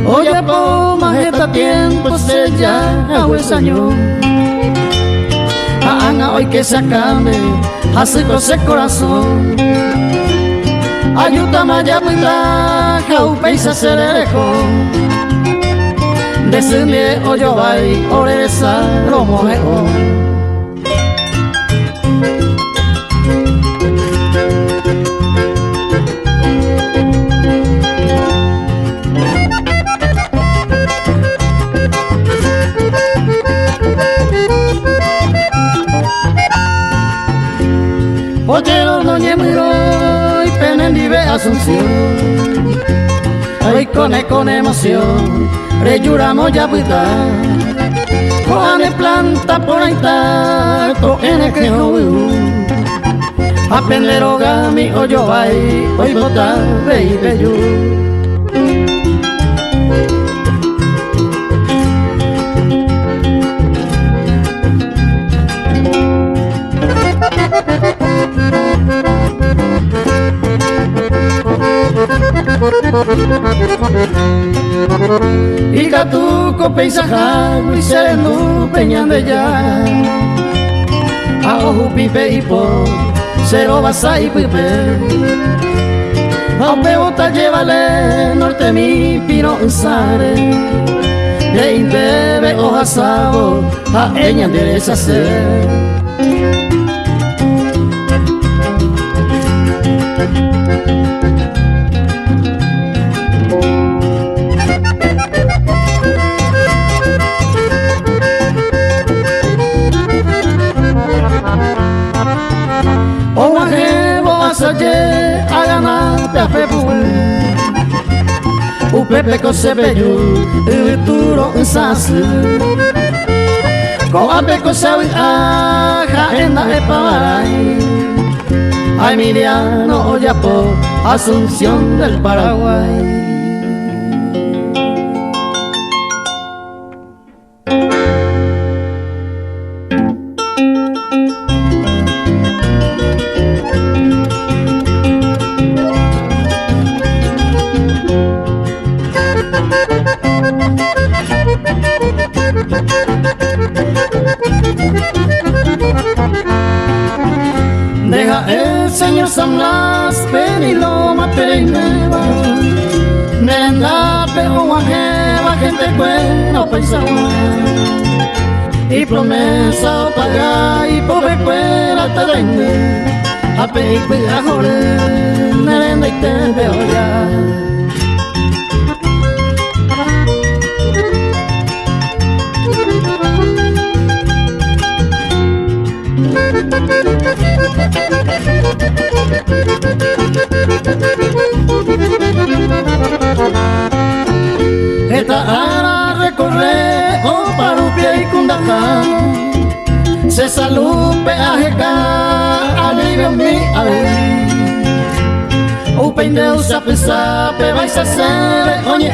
Oye, po, majeta tiempo se ya año. Haga hoy que se acabe, así con ese corazón. Ayúdame a pintar, jaupe y se aceleró. Decirle, oye, vai, oreza, lo mojeo. Pochero no ñemiro y penendive Asunción. Hoy con emoción reyuramos ya puta. Coane planta por ahí tato en el que apendero gami oyo vai hoy bota baby you. Y catuco paisajago y sereno peñan de ya. A ojo pipe y po, cero basa y pipe. A peota llévale norte mi pino en sare. De intebe hoja sabo, a ella endereza ser. Saye a ganar a Pepe Upepe cose bello y duro en sasi Coape cose aja en la eparay Ay Miriano Oyapo Asunción del Paraguay. Deja el Señor San Blas, peniloma pereineva, nenda pero guajeva, gente bueno pensaba, y promesa o paga y pobre cuera te vende, a pe y cuida jore, nenda y te veo ya. Esta ara recorre o parupia y cundajá se salupe a jeca alivio mi alivio upendeu sape sape vais a ser oye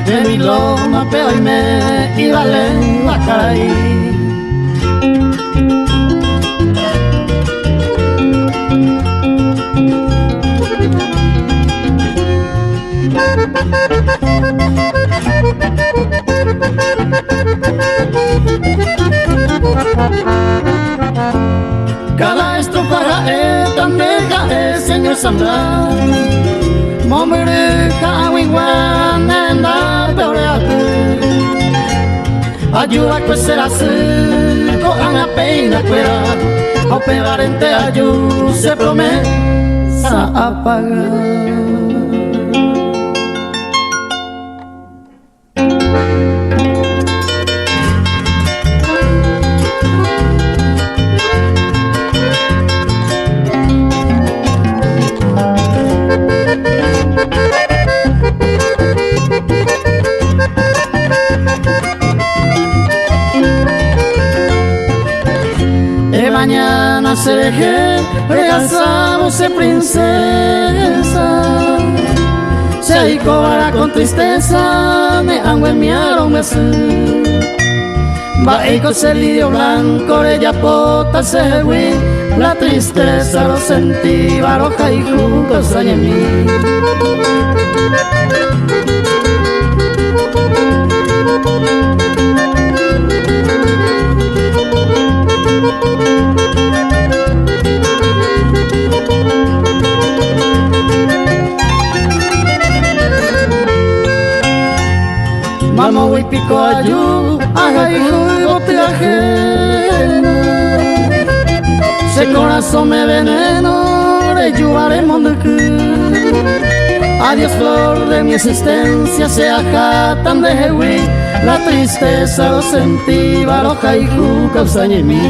en mi loma pe hoy me y vale la caray. Cada estrofa tan deja Señor San Blas Momere kawiwan enda peoreate Ayuda que será así Cojan a peina cuera Ao pegar ente ayu se promesa a pagar. Mañana se deje, regresamos de princesa. Se ahí con tristeza, me angüemiaron así. Va y con el lidio blanco, ella pota se huí. La tristeza lo sentí, baroja y jugo en mí. Vamos y pico ayu, ajá y bote ajeno. Se corazón me veneno, le ayudaremos de que. Adiós flor de mi existencia, se ajatan de jehui. La tristeza lo sentí, baroja y ju causa en mí.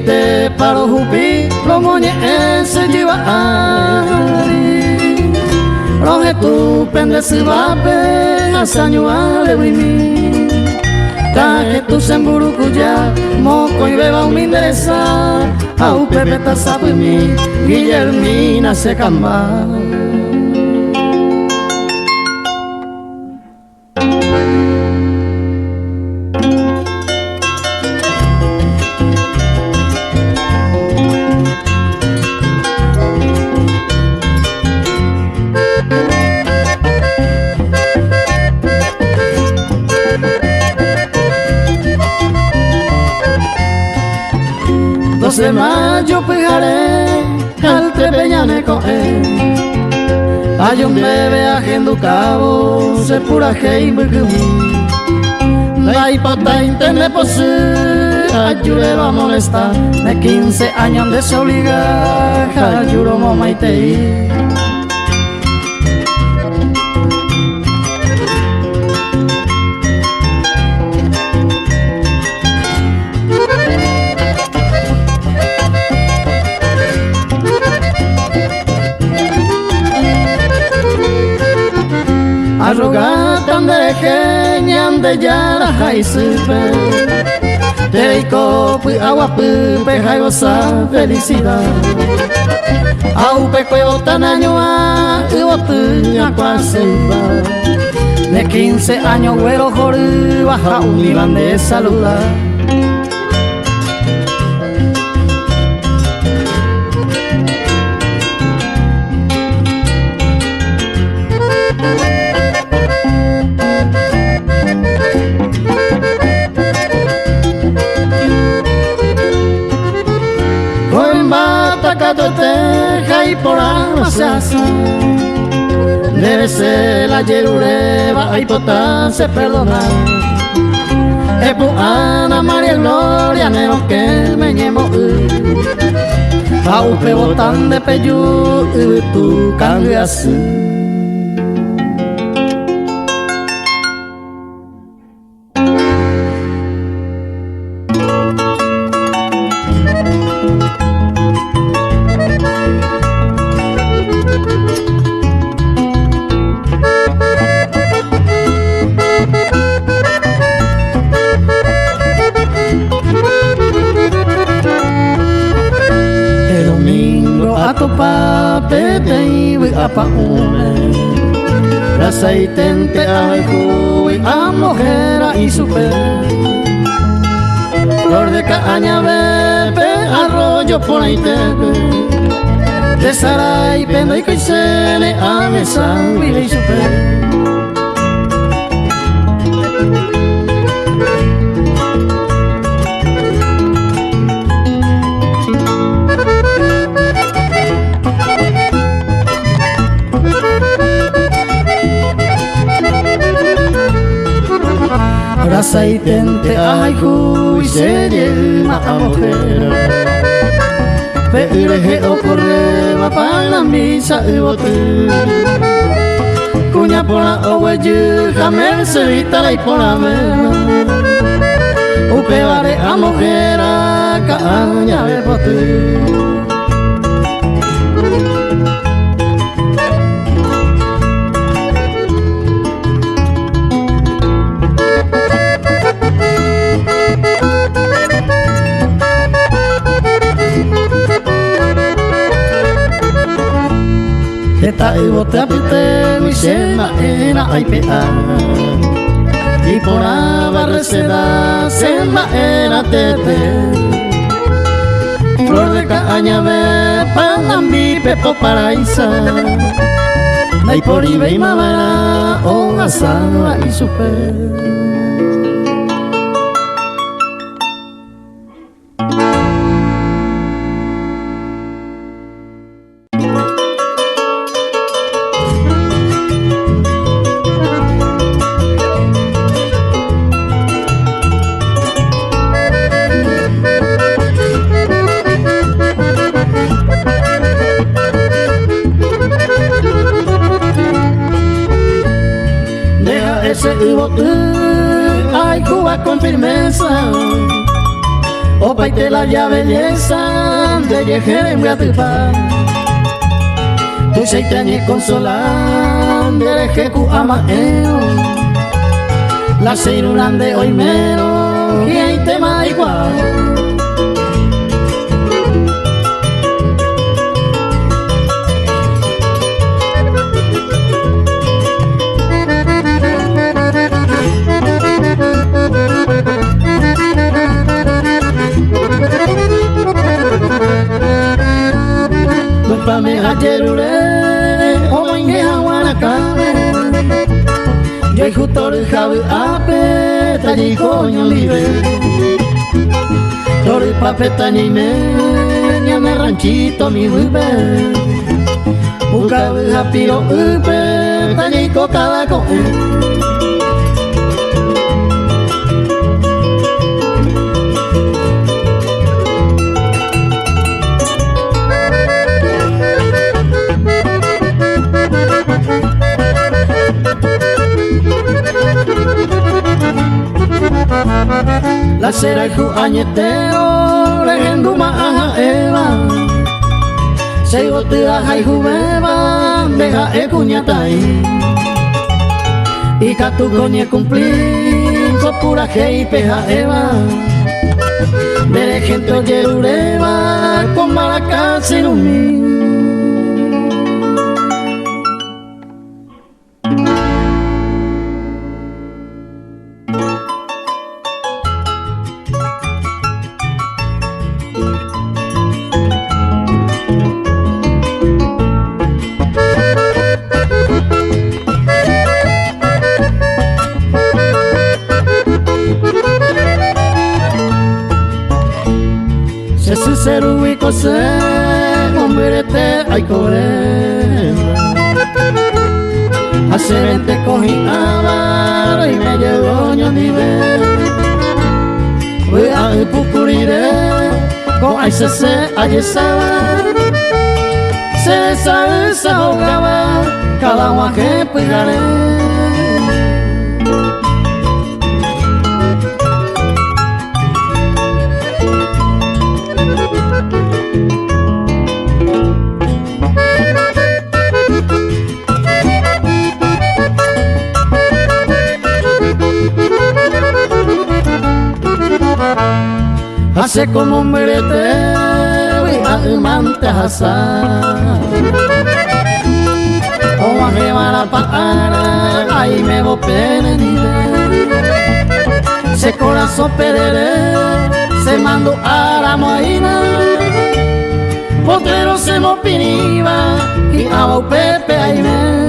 Te paro hupi, lo moñe ese lleva ari. Roje tu pende se va pe, asaño ale wimi. Ta que tu semburu cuya, moco y beba un interesa. Au pepe ta sabe mi, Guillermina se camba. De mayo pegaré al trepellane coge. Hay un bebé ajendo cabo, se pura hei bugumi. La hipota intende poseer, ayure va a molestar. De 15 años de se obliga, ayuro moma y te. Arrogatan de genian de yara jaisipe. Teiko pu agua pu peja goza felicidad. Au peco tan año a tu acuasiba. De 15 años güero jori baja un iban de saludar. Y por amasasa debe ser la yerureba y potan se perdona. Epu Ana María Gloria nero que me ñemo Paupe botan de peyu tu cambias. Pa une la aceitente a y a mujer y super flor de caña bebe arroyo por ahí te de Saray pendo y coisele a besan y super. Aceitente ay y serie ma mujer pereje o correba para la misa y bote cuña por la oye jamel se vita y por la vela upeare a mujer a caña de bote. Eta ibote apite Wishema ena aipea Ipona barreceda Sema ena tete Flor de cañabe Panambi pepo paraísa Naipori beima bara On asana y super ese bote, ay Cuba con firmeza, opa y te la ya belleza de viejera en Guatipa. Tu seiteñi consolan de jecu amaeo, la seirulan de hoy mero y hay tema igual. Pame ajerure, o inge hawanakabe. Yo justo el jabe ape, taji coño libre. Tori papeta ni me, ni ranchito mi vive. Bukabe japiro upe, taji cada coe. La cera y ju añetero, legenduma aja eva. Se gotea jai ju beba, deja e cuñatai. Y catu coñe cumplir, con pura gei peja eva. Dere gente oye ureva, con maraca sin un seru y cose, hombre te hay correr. Hace 20 cogí a y me llevó ño nivel. Voy a pucurire, con ahí se ayesaba. Se sabe, se ahogaba, cada uno que pegaré. Hace como un merete y mante hasar o a remar para ahí me voy se corazón perere se mandó a la moina potrero se mo piniva y a pepe ahí me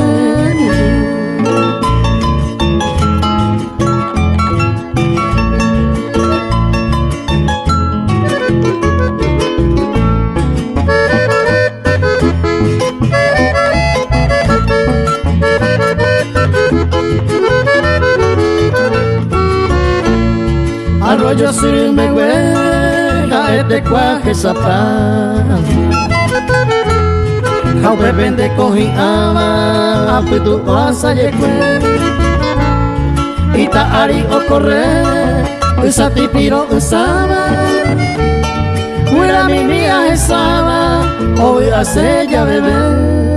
arroyo sirme hueja este cuaje zapán jau bebende cogi ama apitu asa yekwe ita ari ocorre usa tipiro usaba huera mi mía esaba hoy hace ya bebé.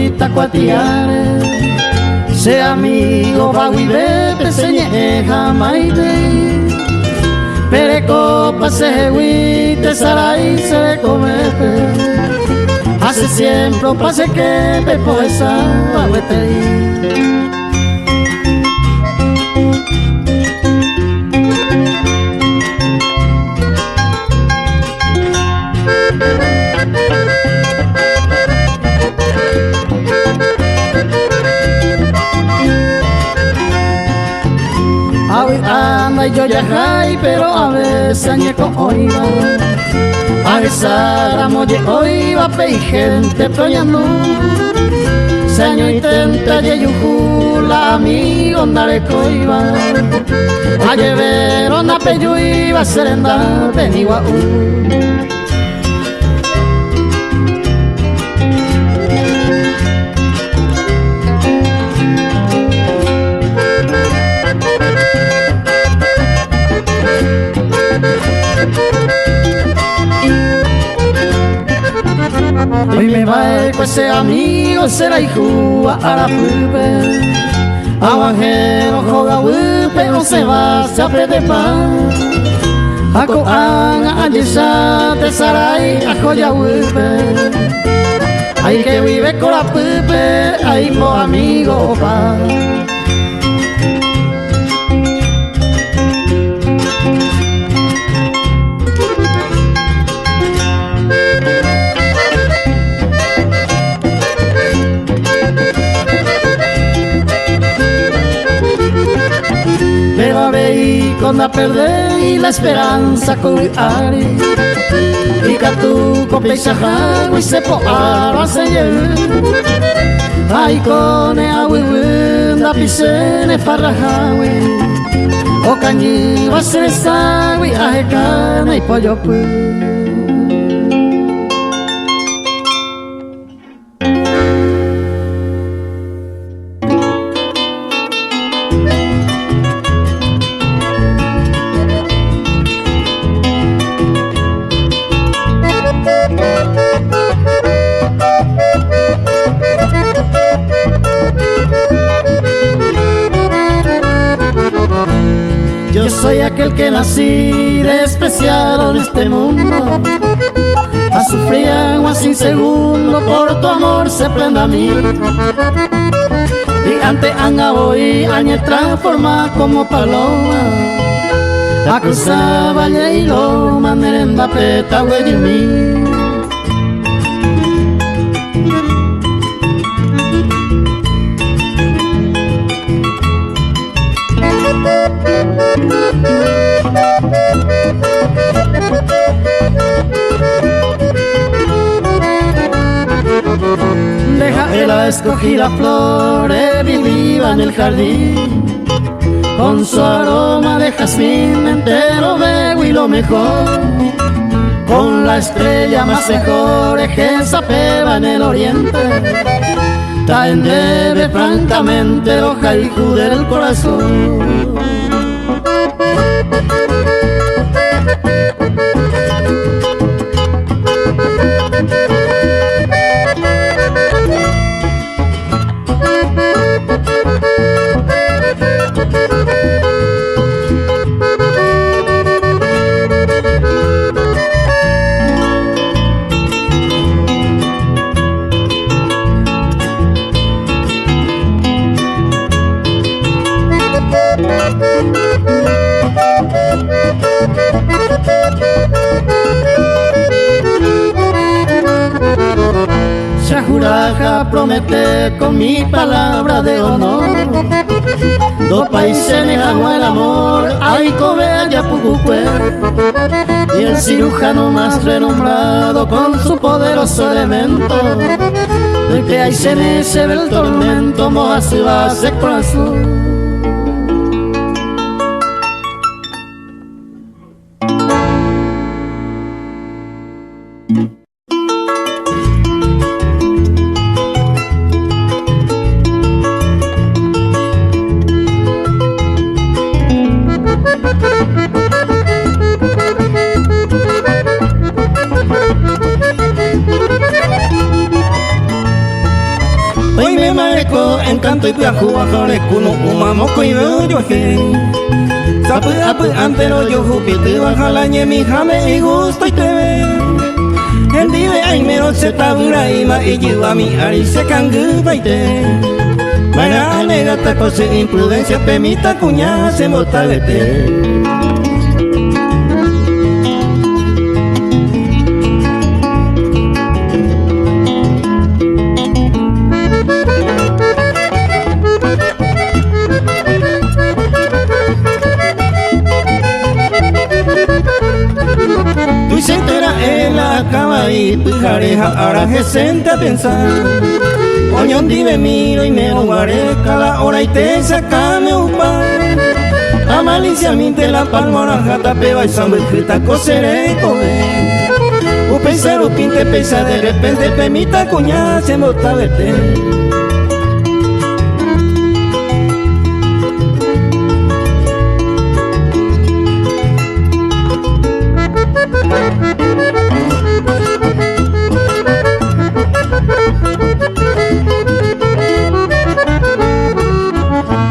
guita cuatiare se amigo va vive peseñe jamaite pereco pase guite sarai se comete hace siempre pase que pe poesa aguete. Anda y yo ya hay, pero a veces añeco oiva. A veces aramoye oiva, pe y gente proñando. Seño intenta ye yujula, amigo andare coiva. A llever onda pe yuiva, serenda venigua. Hoy me va pues ese amigo será hijo a la pupe Aguajero joga huipe no se va se aprende pan Ako anga anjisa te sarai a joya huipe Hay que vive con la pupe hay mo amigo pa Pero veí con la perder y la esperanza con ari y que tu copechaja y se po ara se lleve ay con a wunda pisene farrajawi o cañi va ser sawi a cana y pollo pu Yo soy aquel que nací despreciado en este mundo a sufrir agua sin segundo por tu amor se prenda a mí y ante anga voy añe transforma como paloma a cruzar valle y loma merenda peta huella en mí. Deja que la escogí la flor viva en el jardín con su aroma de jazmín entero bebo y lo mejor con la estrella más mejor esa peba en el oriente traen debe francamente hoja y del corazón. Juraja promete con mi palabra de honor dos países negamos el amor ay cobea ya pucucue y el cirujano más renombrado con su poderoso elemento de que ahí se ve el tormento moja se va a ser corazón. hoy me marco en canto y viajo bajare kuno umamoko y yo que sapu apu antero yo jupite bajala mi jame y gusto y te ve el día ay mero se tabura y ma y yo a mi ari se cangu baite para negata cosa imprudencia pemita cuña se motabete. Tu se entera en la cama y pujareja ahora que senta a pensar oñón me miro y me guaré cada hora y te sacame un pan a maliciamente la palma jata peba y sambujita coseré coge u pensar u pinte pesa de repente pemita cuña se mota verte.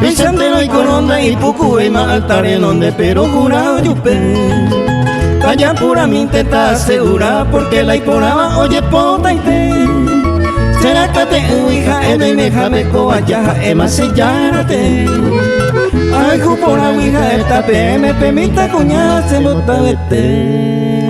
Pisandero y colonda y pucu y mal altare donde pero jurado yupe calla puramente está segura porque la iporaba oye pota y te será que te hija eme mejame coayaja ema sellárate ay jupora hija esta pm pemita cuña se lo vete.